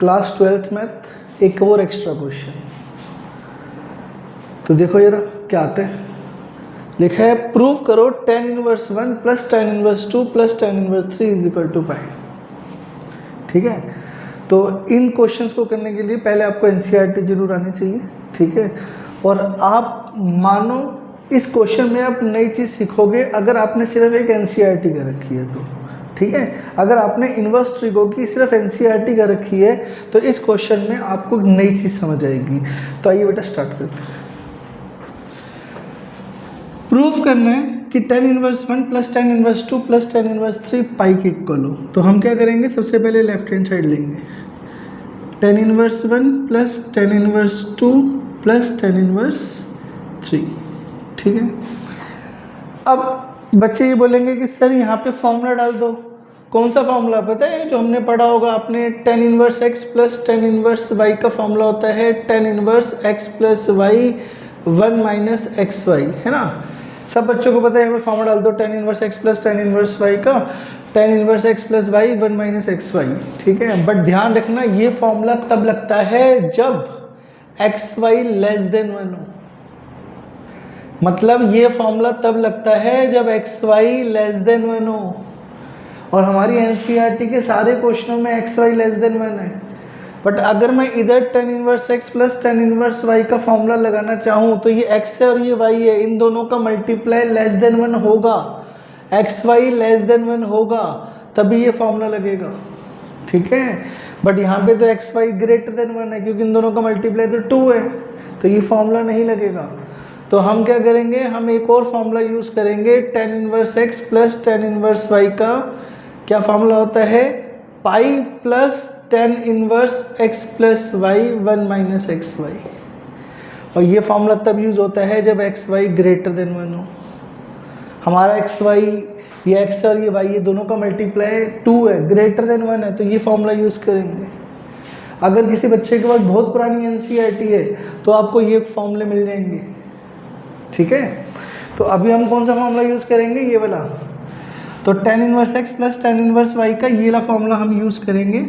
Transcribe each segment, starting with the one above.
Class 12th math एक और extra question. तो देखो यार क्या आता है, लिखा है प्रूव करो tan inverse 1 plus tan inverse 2 plus tan inverse 3 is equal to pi. ठीक है, तो इन क्वेश्चंस को करने के लिए पहले आपको एनसीईआरटी जरूर आनी चाहिए। ठीक है, और आप मानो इस क्वेश्चन में आप नई चीज़ सीखोगे अगर आपने सिर्फ एक एनसीईआरटी कर रखी है तो। ठीक है, अगर आपने इन्वर्स ट्रिगो की सिर्फ एनसीईआरटी कर रखी है तो इस क्वेश्चन में आपको नई चीज़ समझ आएगी। तो आइए बेटा स्टार्ट करते हैं। प्रूफ करना है कि tan inverse 1 plus tan inverse 2 plus tan inverse 3 पाई के इक्वल हो। तो हम क्या करेंगे, सबसे पहले लेफ्ट हैंड साइड लेंगे, tan inverse 1 plus tan inverse 2 plus tan inverse 3। ठीक है, अब बच्चे ये बोलेंगे कि सर यहाँ पे फॉर्मूला डाल दो। कौन सा फॉर्मूला पता है जो हमने पढ़ा होगा आपने, tan inverse x plus tan inverse y का फॉर्मूला होता है tan inverse x plus y 1 minus x y, है ना। सब बच्चों को पता है, हमें फॉर्मूला डाल दो tan inverse x plus tan inverse y का, tan inverse x plus y 1 minus x y. ठीक है, बट ध्यान रखना ये फॉर्मूला तब लगता है जब एक्स वाई लेस देन 1 हो। मतलब ये फॉर्मूला तब लगता है जब एक्स वाई लेस देन 1 हो, और हमारी एनसीईआरटी के सारे क्वेश्चनों में एक्स वाई लेस देन 1 है। बट अगर मैं इधर tan inverse x plus tan inverse y का फॉर्मूला लगाना चाहूँ तो ये x है और ये y है, इन दोनों का मल्टीप्लाई लेस देन 1 होगा, एक्स वाई लेस देन 1 होगा, तभी ये फॉर्मूला लगेगा। ठीक है, बट यहाँ पे तो एक्स वाई ग्रेटर देन 1 है क्योंकि इन दोनों का मल्टीप्लाई तो 2 है, तो ये फॉर्मूला नहीं लगेगा। तो हम क्या करेंगे, हम एक और फॉर्मूला यूज़ करेंगे, tan inverse x plus tan inverse y का क्या फॉर्मूला होता है, pi plus tan inverse x plus y 1 minus x y. और ये फॉर्मूला तब यूज़ होता है जब एक्स वाई ग्रेटर देन 1 हो। हमारा एक्स वाई, ये x और ये y, ये दोनों का मल्टीप्लाई 2 है, ग्रेटर देन 1 है, तो ये फॉर्मूला यूज़ करेंगे। अगर किसी बच्चे के पास बहुत पुरानी एनसीईआरटी है तो आपको ये फॉर्मूले मिल जाएंगे। ठीक है, तो अभी हम कौन सा फॉर्मूला यूज़ करेंगे, ये वाला। तो tan inverse x plus tan inverse y का ये वाला फॉर्मूला हम यूज़ करेंगे।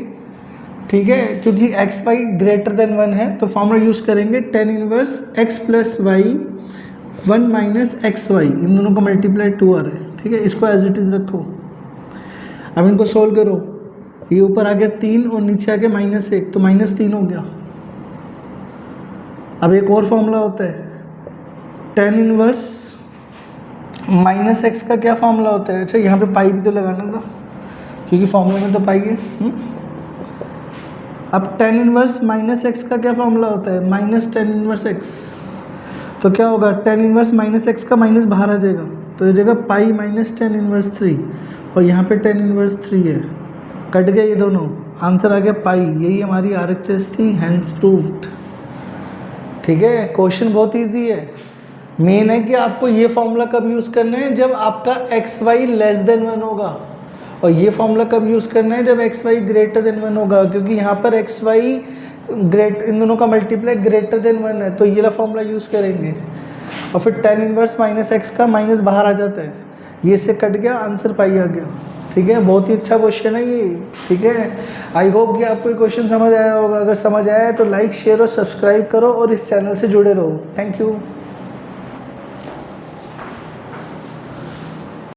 ठीक है, क्योंकि एक्स वाई ग्रेटर देन 1 है तो फॉर्मूला यूज़ करेंगे tan inverse x plus y 1 minus x y, इन दोनों का मल्टीप्लाई 2 आ रहा है। ठीक है, इसको एज इट इज़ रखो। अब इनको सोल्व करो, ये ऊपर आ गया 3 और नीचे आ गया -1, तो -3 हो गया। अब एक और फॉर्मूला होता है tan इनवर्स माइनस एक्स का क्या फॉर्मूला होता है। अच्छा, यहाँ पे पाई भी तो लगाना था क्योंकि फॉर्मूले में तो पाई है। अब tan इनवर्स माइनस एक्स का क्या फॉर्मूला होता है, माइनस tan इनवर्स एक्स। तो क्या होगा, tan इनवर्स माइनस एक्स का माइनस बाहर आ जाएगा, तो ये जगह पाई माइनस tan इनवर्स 3, और यहाँ पे tan इनवर्स 3 है, कट गया ये दोनों, आंसर आ गया पाई। यही हमारी RHS थी, हैंस प्रूव्ड। ठीक है, क्वेश्चन बहुत ईजी है। मेन है कि आपको ये फॉर्मूला कब यूज़ करना है, जब आपका एक्स वाई लेस देन 1 होगा, और ये फॉर्मूला कब यूज़ करना है, जब एक्स वाई ग्रेटर देन 1 होगा, क्योंकि यहाँ पर एक्स वाई इन दोनों का मल्टीप्लाई ग्रेटर देन 1 है, तो ये वाला फॉर्मूला यूज़ करेंगे। और फिर tan इनवर्स माइनस एक्स का माइनस बाहर आ जाता है, ये से कट गया, आंसर पाई आ गया। ठीक है, बहुत ही अच्छा क्वेश्चन है ये। ठीक है, आई होप कि आपको ये क्वेश्चन समझ आया होगा। अगर समझ आया है तो लाइक, शेयर और सब्सक्राइब करो और इस चैनल से जुड़े रहो। Thank you.